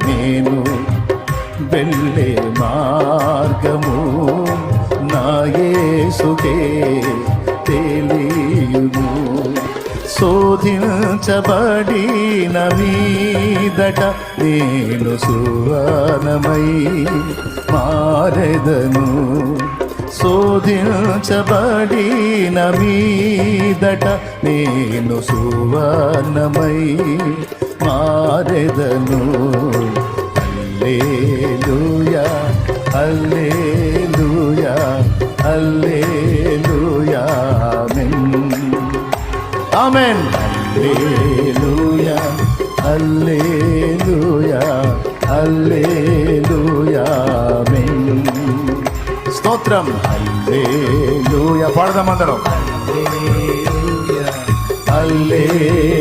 నేను వెళ్ళే మార్గము నా యేసుకే తెలియును. శోధించబడిన మీదట నేను సువర్ణమై మారెదను. శోధించబడిన మీదట నేను సువర్ణమై మారెదను. హల్లెలూయా హల్లెలూయా హల్లెలూయా ఆమేన్. హల్లెలూయా హల్లెలూయా హల్లెలూయా ఆమేన్. స్తోత్రం. హల్లెలూయా పాడదాం అందరం. హల్లెలూయా హల్లెలూయా